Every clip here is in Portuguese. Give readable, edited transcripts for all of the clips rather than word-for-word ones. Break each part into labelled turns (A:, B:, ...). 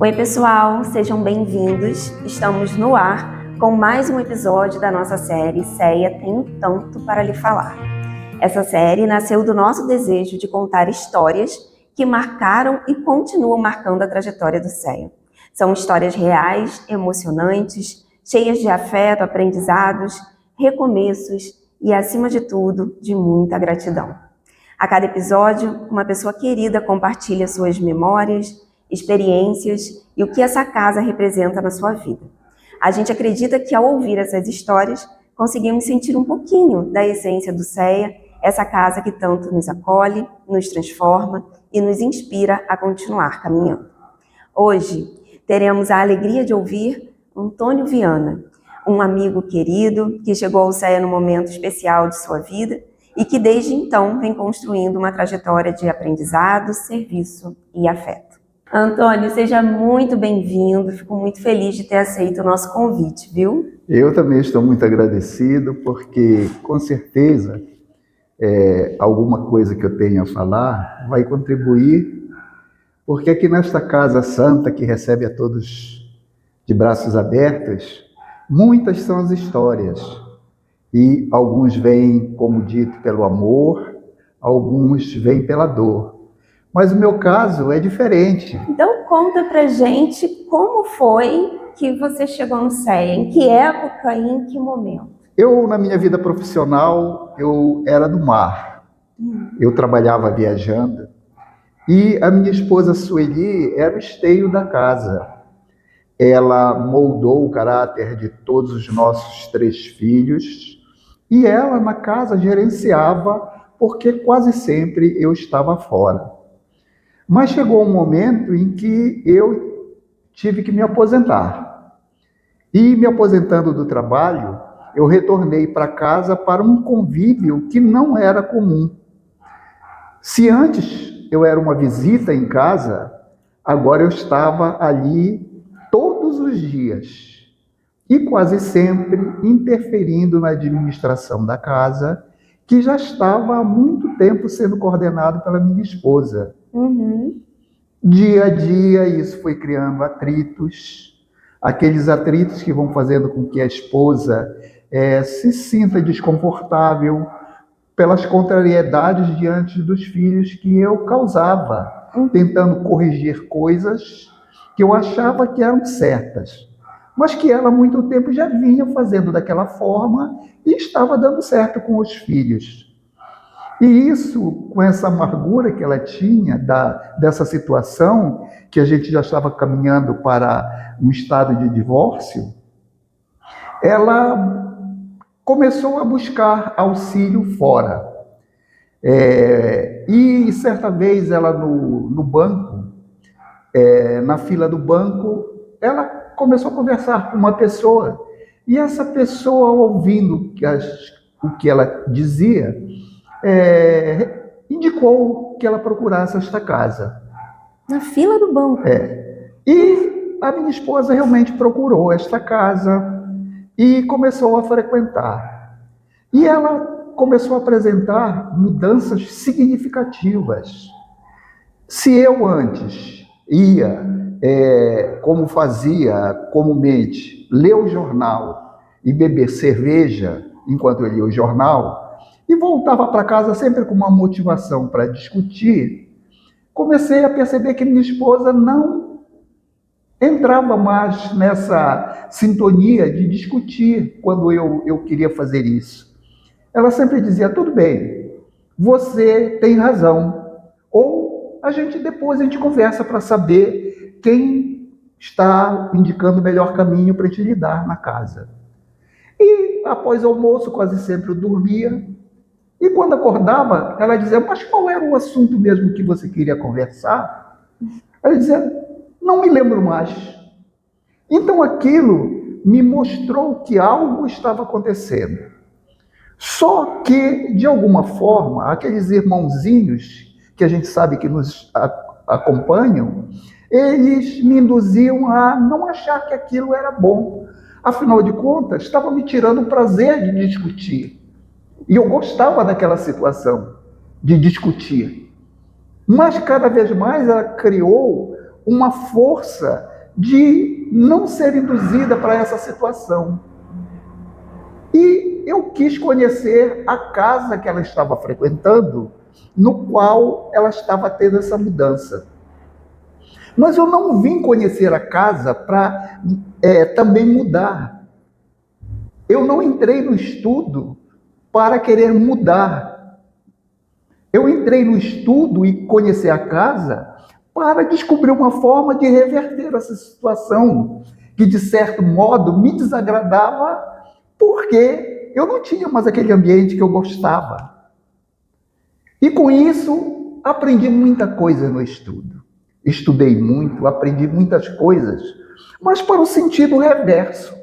A: Oi, pessoal, sejam bem-vindos. Estamos no ar com mais um episódio da nossa série Ceia Tem Tanto para Lhe Falar. Essa série nasceu do nosso desejo de contar histórias que marcaram e continuam marcando a trajetória do Ceia. São histórias reais, emocionantes, cheias de afeto, aprendizados, recomeços e, acima de tudo, de muita gratidão. A cada episódio, uma pessoa querida compartilha suas memórias, experiências e o que essa casa representa na sua vida. A gente acredita que ao ouvir essas histórias, conseguimos sentir um pouquinho da essência do Ceia, essa casa que tanto nos acolhe, nos transforma e nos inspira a continuar caminhando. Hoje, teremos a alegria de ouvir Antônio Viana, um amigo querido que chegou ao Ceia num momento especial de sua vida e que desde então vem construindo uma trajetória de aprendizado, serviço e afeto. Antônio, seja muito bem-vindo, fico muito feliz de ter aceito o nosso convite, viu?
B: Eu também estou muito agradecido, porque com certeza alguma coisa que eu tenha a falar vai contribuir, porque aqui nesta casa santa que recebe a todos de braços abertos, muitas são as histórias, e alguns vêm, como dito, pelo amor, alguns vêm pela dor. Mas o meu caso é diferente.
A: Então conta pra gente como foi que você chegou no Ceia, em que época e em que momento?
B: Eu, na minha vida profissional, eu era do mar. Eu trabalhava viajando e a minha esposa Sueli era o esteio da casa. Ela moldou o caráter de todos os nossos 3 filhos e ela na casa gerenciava, porque quase sempre eu estava fora. Mas chegou um momento em que eu tive que me aposentar. E me aposentando do trabalho, eu retornei para casa para um convívio que não era comum. Se antes eu era uma visita em casa, agora eu estava ali todos os dias. E quase sempre interferindo na administração da casa, que já estava há muito tempo sendo coordenado pela minha esposa. Dia a dia isso foi criando atritos, aqueles atritos que vão fazendo com que a esposa se sinta desconfortável pelas contrariedades diante dos filhos que eu causava, tentando corrigir coisas que eu achava que eram certas, mas que ela há muito tempo já vinha fazendo daquela forma e estava dando certo com os filhos. E isso, com essa amargura que ela tinha dessa situação, que a gente já estava caminhando para um estado de divórcio, ela começou a buscar auxílio fora. E certa vez ela no banco, na fila do banco, ela começou a conversar com uma pessoa, e essa pessoa, ouvindo o que ela dizia, indicou que ela procurasse esta casa.
A: Na fila do banco?
B: E a minha esposa realmente procurou esta casa e começou a frequentar. E ela começou a apresentar mudanças significativas. Se eu antes ia, como fazia comumente, ler o jornal e beber cerveja enquanto eu lia o jornal, e voltava para casa sempre com uma motivação para discutir, comecei a perceber que minha esposa não entrava mais nessa sintonia de discutir quando eu queria fazer isso. Ela sempre dizia, tudo bem, você tem razão, ou depois a gente conversa para saber quem está indicando o melhor caminho para a gente lidar na casa. E após o almoço, quase sempre eu dormia. E quando acordava, ela dizia, mas qual era o assunto mesmo que você queria conversar? Ela dizia, não me lembro mais. Então aquilo me mostrou que algo estava acontecendo. Só que, de alguma forma, aqueles irmãozinhos que a gente sabe que nos acompanham, eles me induziam a não achar que aquilo era bom. Afinal de contas, estava me tirando o prazer de discutir. E eu gostava daquela situação, de discutir. Mas cada vez mais ela criou uma força de não ser induzida para essa situação. E eu quis conhecer a casa que ela estava frequentando, no qual ela estava tendo essa mudança. Mas eu não vim conhecer a casa para também mudar. Eu não entrei no estudo para querer mudar. Eu entrei no estudo e conhecer a casa para descobrir uma forma de reverter essa situação, que de certo modo me desagradava, porque eu não tinha mais aquele ambiente que eu gostava. E com isso, aprendi muita coisa no estudo. Estudei muito, aprendi muitas coisas, mas para o sentido reverso.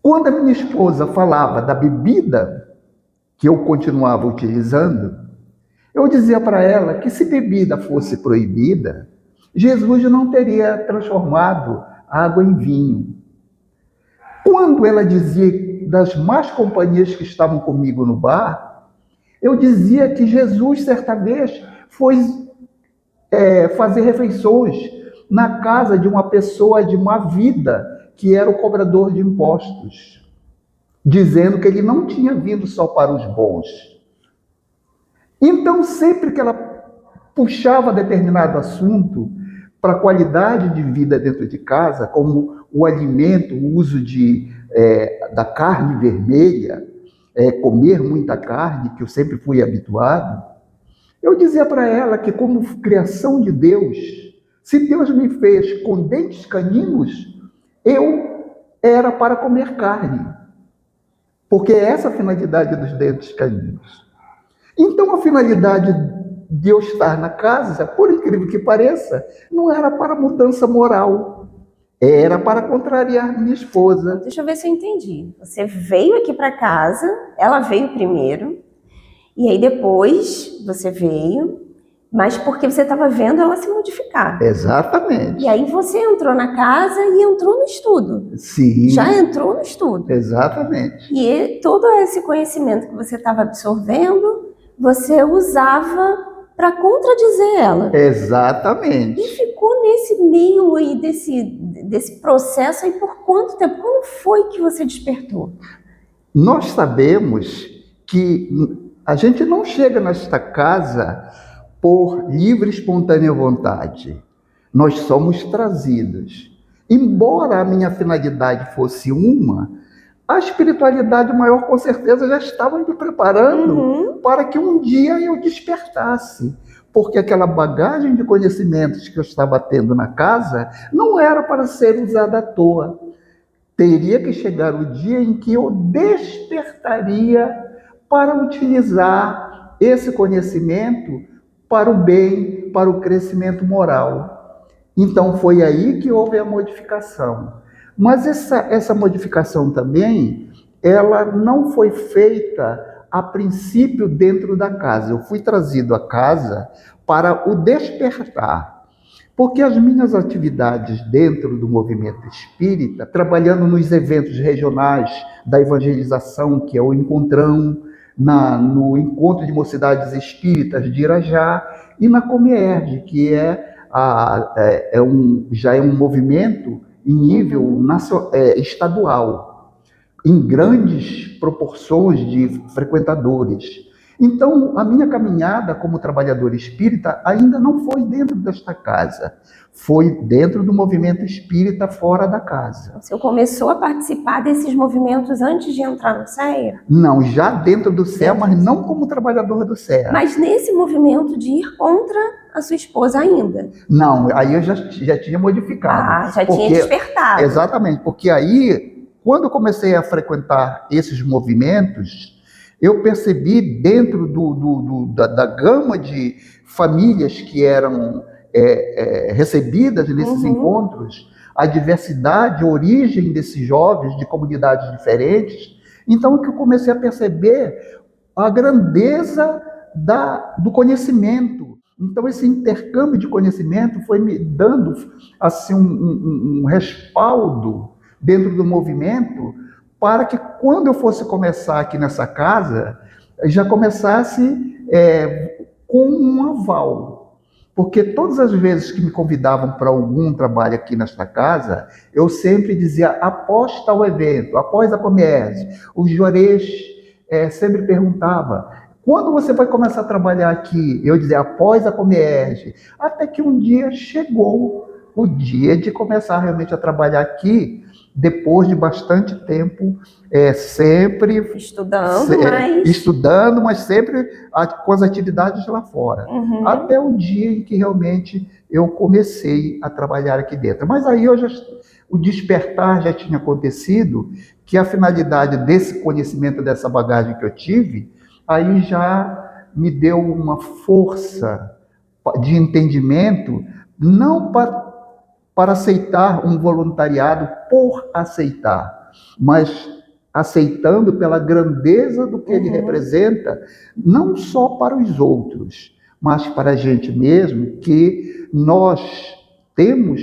B: Quando a minha esposa falava da bebida que eu continuava utilizando, eu dizia para ela que se bebida fosse proibida, Jesus não teria transformado água em vinho. Quando ela dizia das más companhias que estavam comigo no bar, eu dizia que Jesus, certa vez, foi fazer refeições na casa de uma pessoa de má vida, que era o cobrador de impostos, dizendo que ele não tinha vindo só para os bons. Então, sempre que ela puxava determinado assunto para a qualidade de vida dentro de casa, como o alimento, o uso da carne vermelha, comer muita carne, que eu sempre fui habituado, eu dizia para ela que, como criação de Deus, se Deus me fez com dentes caninos, eu era para comer carne, porque é essa a finalidade dos dentes caninos. Então, a finalidade de eu estar na casa, por incrível que pareça, não era para mudança moral, era para contrariar minha esposa.
A: Deixa eu ver se eu entendi. Você veio aqui para casa, ela veio primeiro, e aí depois você veio, mas porque você estava vendo ela se modificar.
B: Exatamente.
A: E aí você entrou na casa e entrou no estudo.
B: Sim.
A: Já entrou no estudo.
B: Exatamente.
A: E todo esse conhecimento que você estava absorvendo, você usava para contradizer ela.
B: Exatamente.
A: E ficou nesse meio aí desse processo aí por quanto tempo? Quando foi que você despertou?
B: Nós sabemos que a gente não chega nesta casa por livre e espontânea vontade. Nós somos trazidos. Embora a minha finalidade fosse uma, a espiritualidade maior, com certeza, já estava me preparando para que um dia eu despertasse. Porque aquela bagagem de conhecimentos que eu estava tendo na casa não era para ser usada à toa. Teria que chegar o dia em que eu despertaria para utilizar esse conhecimento para o bem, para o crescimento moral. Então foi aí que houve a modificação. Mas essa modificação também, ela não foi feita a princípio dentro da casa. Eu fui trazido à casa para o despertar. Porque as minhas atividades dentro do movimento espírita, trabalhando nos eventos regionais da evangelização, que é o Encontrão, no Encontro de Mocidades Espíritas de Irajá, e na Comierge, que já é um movimento em nível estadual, em grandes proporções de frequentadores. Então, a minha caminhada como trabalhador espírita ainda não foi dentro desta casa, foi dentro do movimento espírita fora da casa.
A: Você começou a participar desses movimentos antes de entrar no CEA?
B: Não, já dentro do CEA, mas não como trabalhador do CEA.
A: Mas nesse movimento de ir contra a sua esposa ainda?
B: Não, aí eu já tinha modificado.
A: Já tinha despertado.
B: Exatamente, porque aí, quando eu comecei a frequentar esses movimentos, eu percebi dentro da gama de famílias que eram recebidas nesses encontros, a diversidade, a origem desses jovens de comunidades diferentes. Então, que eu comecei a perceber a grandeza do conhecimento. Então, esse intercâmbio de conhecimento foi me dando assim, um respaldo dentro do movimento, para que quando eu fosse começar aqui nessa casa, já começasse com um aval. Porque todas as vezes que me convidavam para algum trabalho aqui nesta casa, eu sempre dizia, após tal evento, após a Comierge. O Juarez sempre perguntava, quando você vai começar a trabalhar aqui? Eu dizia, após a Comierge. Até que um dia chegou o dia de começar realmente a trabalhar aqui, depois de bastante tempo, sempre estudando, mas sempre com as atividades lá fora.
A: Uhum.
B: Até o dia em que realmente eu comecei a trabalhar aqui dentro. Mas aí o despertar já tinha acontecido, que a finalidade desse conhecimento, dessa bagagem que eu tive, aí já me deu uma força de entendimento, não para aceitar um voluntariado por aceitar, mas aceitando pela grandeza do que ele representa, não só para os outros, mas para a gente mesmo, que nós temos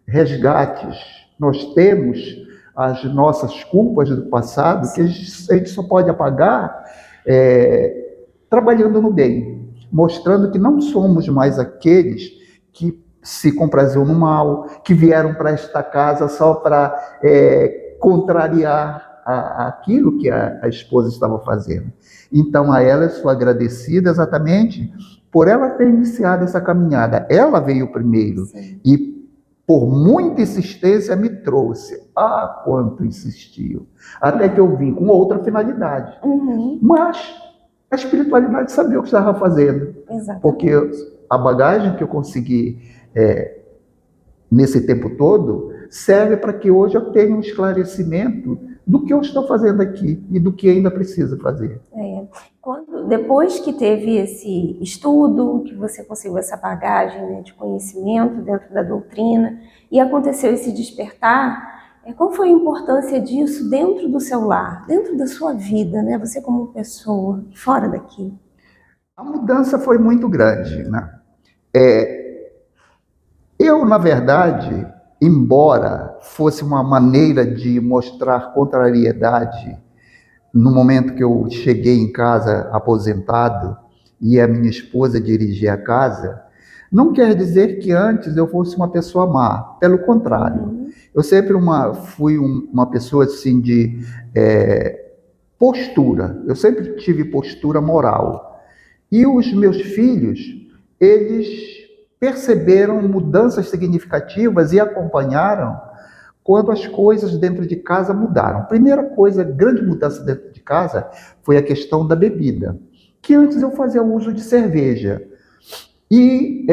B: resgates, nós temos as nossas culpas do passado, que a gente só pode apagar trabalhando no bem, mostrando que não somos mais aqueles que se compraziam no mal, que vieram para esta casa só para contrariar aquilo que a esposa estava fazendo. Então, a ela eu sou agradecida exatamente por ela ter iniciado essa caminhada. Ela veio primeiro. Sim. E por muita insistência me trouxe. Ah, quanto insistiu. Até que eu vim com outra finalidade.
A: Uhum.
B: Mas a espiritualidade sabia o que estava fazendo.
A: Exatamente.
B: Porque a bagagem que eu consegui nesse tempo todo serve para que hoje eu tenha um esclarecimento do que eu estou fazendo aqui e do que ainda preciso fazer.
A: Depois que teve esse estudo, que você conseguiu essa bagagem, né, de conhecimento dentro da doutrina, e aconteceu esse despertar, qual foi a importância disso dentro do seu lar, dentro da sua vida, né, você como pessoa, fora daqui?
B: A mudança foi muito grande, né? Eu, na verdade, embora fosse uma maneira de mostrar contrariedade, no momento que eu cheguei em casa aposentado e a minha esposa dirigia a casa, não quer dizer que antes eu fosse uma pessoa má, pelo contrário. Eu sempre fui uma pessoa assim de postura, eu sempre tive postura moral. E os meus filhos, eles perceberam mudanças significativas e acompanharam quando as coisas dentro de casa mudaram. Primeira coisa, grande mudança dentro de casa foi a questão da bebida, que antes eu fazia uso de cerveja. E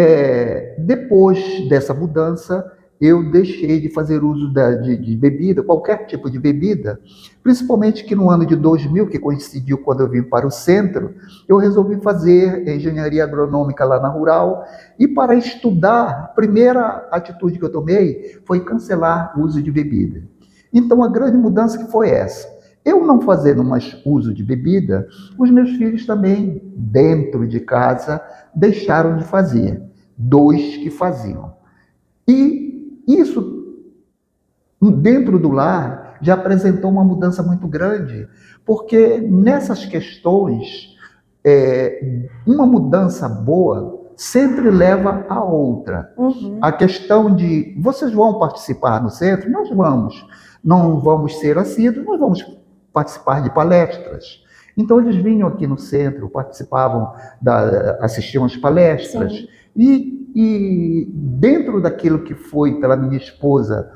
B: depois dessa mudança, eu deixei de fazer uso de bebida, qualquer tipo de bebida, principalmente que no ano de 2000, que coincidiu quando eu vim para o centro, eu resolvi fazer engenharia agronômica lá na Rural, e para estudar, a primeira atitude que eu tomei foi cancelar o uso de bebida. Então a grande mudança que foi essa. Eu não fazendo mais uso de bebida, os meus filhos também, dentro de casa, deixaram de fazer. 2 que faziam. E isso, dentro do lar, já apresentou uma mudança muito grande, porque nessas questões, uma mudança boa sempre leva a outra.
A: Uhum.
B: A questão de, vocês vão participar no centro? Nós vamos. Não vamos ser assíduos, nós vamos participar de palestras. Então, eles vinham aqui no centro, participavam, assistiam às palestras.
A: Sim.
B: E dentro daquilo que foi pela minha esposa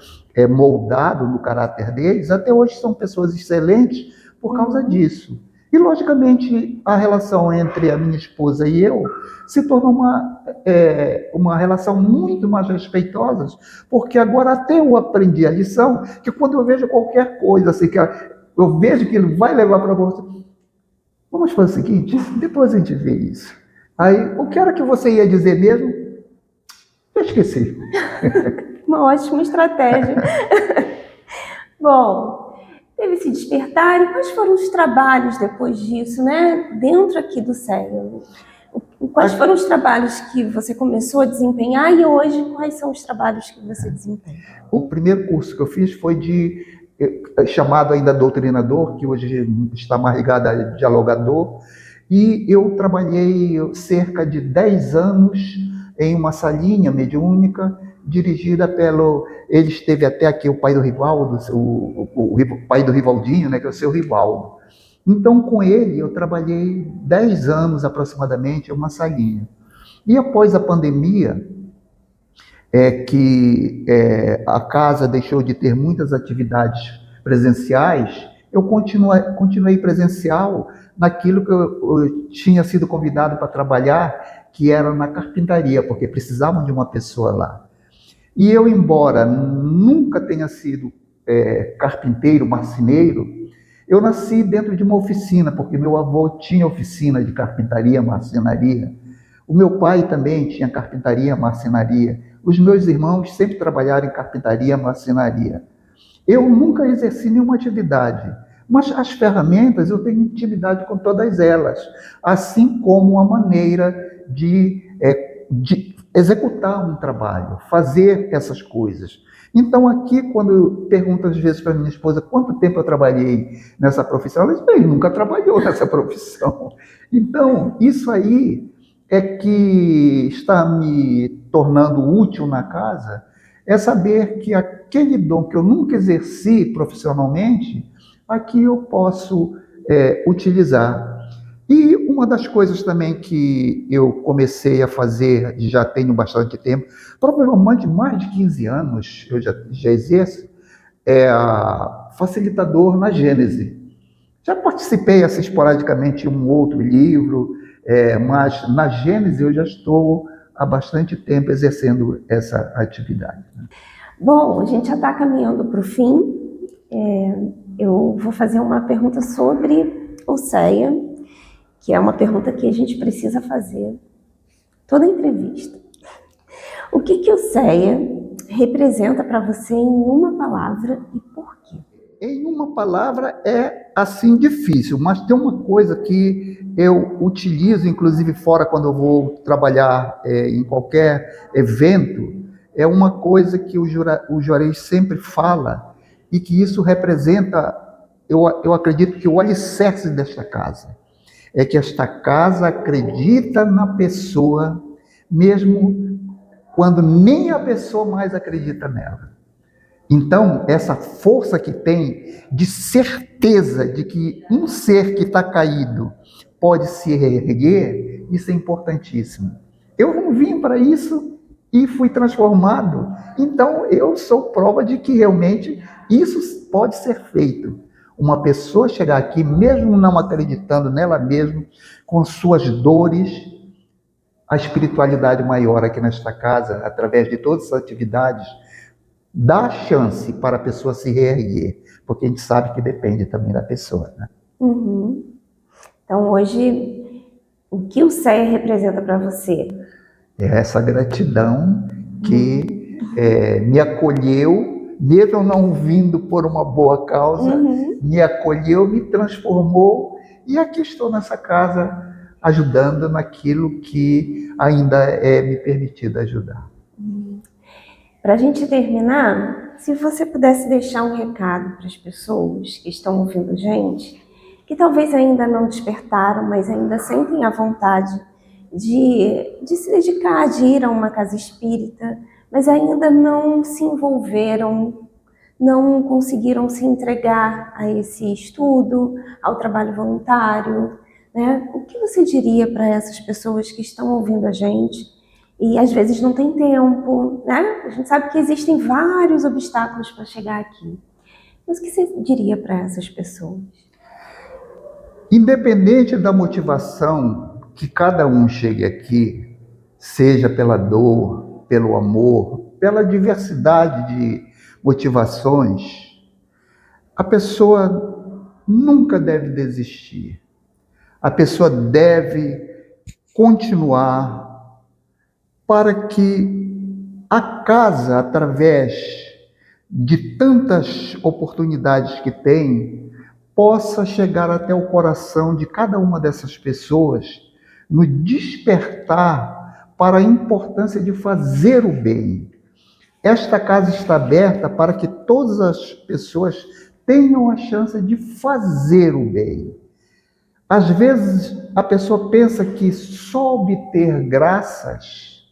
B: moldado no caráter deles, até hoje são pessoas excelentes por causa disso. E, logicamente, a relação entre a minha esposa e eu se tornou uma relação muito mais respeitosa, porque agora até eu aprendi a lição, que quando eu vejo qualquer coisa, assim, que eu vejo que ele vai levar para você, vamos fazer o seguinte, depois a gente vê isso. Aí, o que era que você ia dizer mesmo? Eu esqueci.
A: Uma ótima estratégia. Bom, teve esse despertar, e quais foram os trabalhos depois disso, né? Dentro aqui do CEA? Quais foram os trabalhos que você começou a desempenhar e hoje quais são os trabalhos que você desempenha?
B: O primeiro curso que eu fiz foi chamado ainda doutrinador, que hoje está mais ligado a dialogador, e eu trabalhei cerca de 10 anos em uma salinha mediúnica dirigida pelo... Ele esteve até aqui, o pai do Rivaldo, o pai do Rivaldinho, né, que é o seu Rivaldo. Então, com ele, eu trabalhei 10 anos aproximadamente em uma salinha. E após a pandemia, a casa deixou de ter muitas atividades presenciais, eu continuei presencial naquilo que eu tinha sido convidado para trabalhar, que era na carpintaria, porque precisavam de uma pessoa lá. E eu, embora nunca tenha sido carpinteiro, marceneiro, eu nasci dentro de uma oficina, porque meu avô tinha oficina de carpintaria, marcenaria. O meu pai também tinha carpintaria, marcenaria. Os meus irmãos sempre trabalharam em carpintaria, marcenaria. Eu nunca exerci nenhuma atividade, mas as ferramentas eu tenho intimidade com todas elas, assim como a maneira de executar um trabalho, fazer essas coisas. Então aqui, quando eu pergunto às vezes para minha esposa quanto tempo eu trabalhei nessa profissão, ela diz, bem, nunca trabalhou nessa profissão. Então, isso aí é que está me tornando útil na casa, é saber que aquele dom que eu nunca exerci profissionalmente, aqui eu posso utilizar. E uma das coisas também que eu comecei a fazer, já tenho bastante tempo, provavelmente mais de 15 anos eu já exerço, é a facilitador na Gênese. Já participei assim, esporadicamente de um outro livro, mas na Gênese eu já estou há bastante tempo exercendo essa atividade.
A: Bom, a gente já está caminhando para o fim. Eu vou fazer uma pergunta sobre o CEA, que é uma pergunta que a gente precisa fazer toda entrevista. O que o CEA representa para você em uma palavra e por quê?
B: Em uma palavra é assim difícil, mas tem uma coisa que eu utilizo, inclusive fora quando eu vou trabalhar em qualquer evento, é uma coisa que o Juarez sempre fala e que isso representa, eu acredito que o alicerce desta casa. É que esta casa acredita na pessoa, mesmo quando nem a pessoa mais acredita nela. Então, essa força que tem de certeza de que um ser que está caído pode se reerguer, isso é importantíssimo. Eu não vim para isso e fui transformado. Então, eu sou prova de que realmente isso pode ser feito. Uma pessoa chegar aqui, mesmo não acreditando nela mesma, com suas dores, a espiritualidade maior aqui nesta casa, através de todas as atividades, dá chance para a pessoa se reerguer, porque a gente sabe que depende também da pessoa, né?
A: Uhum. Então, hoje, o que o CEA representa para você?
B: É essa gratidão que me acolheu, mesmo não vindo por uma boa causa, me acolheu, me transformou, e aqui estou nessa casa ajudando naquilo que ainda é me permitido ajudar.
A: Para a gente terminar, se você pudesse deixar um recado para as pessoas que estão ouvindo a gente, que talvez ainda não despertaram, mas ainda sentem a vontade de se dedicar, de ir a uma casa espírita, mas ainda não se envolveram, não conseguiram se entregar a esse estudo, ao trabalho voluntário, né? O que você diria para essas pessoas que estão ouvindo a gente e às vezes não tem tempo, né? A gente sabe que existem vários obstáculos para chegar aqui. Mas o que você diria para essas pessoas?
B: Independente da motivação que cada um chegue aqui, seja pela dor, pelo amor, pela diversidade de motivações, a pessoa nunca deve desistir. A pessoa deve continuar para que a casa, através de tantas oportunidades que tem, possa chegar até o coração de cada uma dessas pessoas, no despertar para a importância de fazer o bem. Esta casa está aberta para que todas as pessoas tenham a chance de fazer o bem. Às vezes a pessoa pensa que só obter graças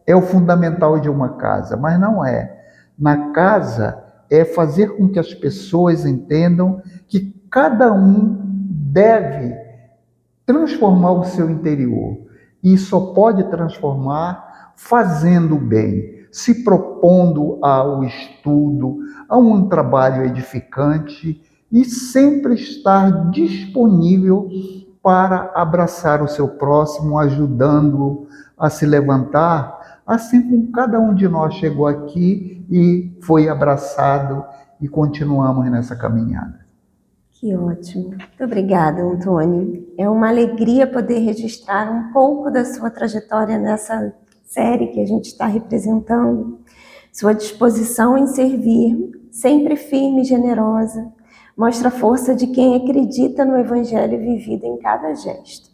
B: é o fundamental de uma casa, mas não é. Na casa é fazer com que as pessoas entendam que cada um deve transformar o seu interior. E só pode transformar fazendo bem, se propondo ao estudo, a um trabalho edificante e sempre estar disponível para abraçar o seu próximo, ajudando-o a se levantar, assim como cada um de nós chegou aqui e foi abraçado e continuamos nessa caminhada.
A: Que ótimo. Muito obrigada, Antônio. É uma alegria poder registrar um pouco da sua trajetória nessa série que a gente está representando. Sua disposição em servir, sempre firme e generosa, mostra a força de quem acredita no Evangelho vivido em cada gesto.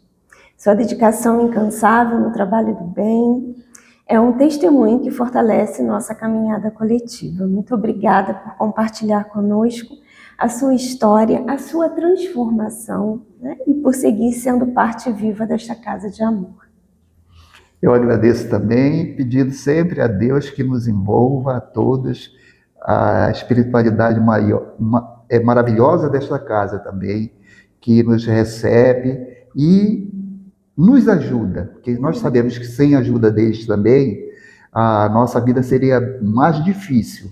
A: Sua dedicação incansável no trabalho do bem é um testemunho que fortalece nossa caminhada coletiva. Muito obrigada por compartilhar conosco a sua história, a sua transformação, né? E por seguir sendo parte viva desta casa de amor.
B: Eu agradeço também, pedindo sempre a Deus que nos envolva a todos. A espiritualidade maior, maravilhosa desta casa também, que nos recebe e nos ajuda, porque nós sabemos que sem a ajuda deles também, a nossa vida seria mais difícil,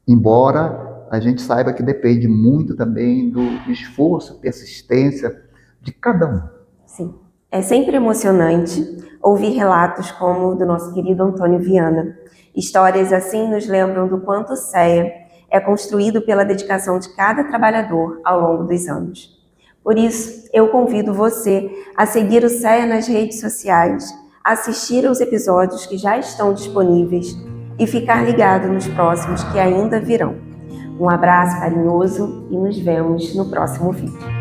B: embora a gente saiba que depende muito também do esforço, persistência de cada um.
A: Sim, é sempre emocionante ouvir relatos como o do nosso querido Antônio Viana. Histórias assim nos lembram do quanto o CEA é construído pela dedicação de cada trabalhador ao longo dos anos. Por isso, eu convido você a seguir o CEA nas redes sociais, assistir aos episódios que já estão disponíveis e ficar ligado nos próximos que ainda virão. Um abraço carinhoso e nos vemos no próximo vídeo.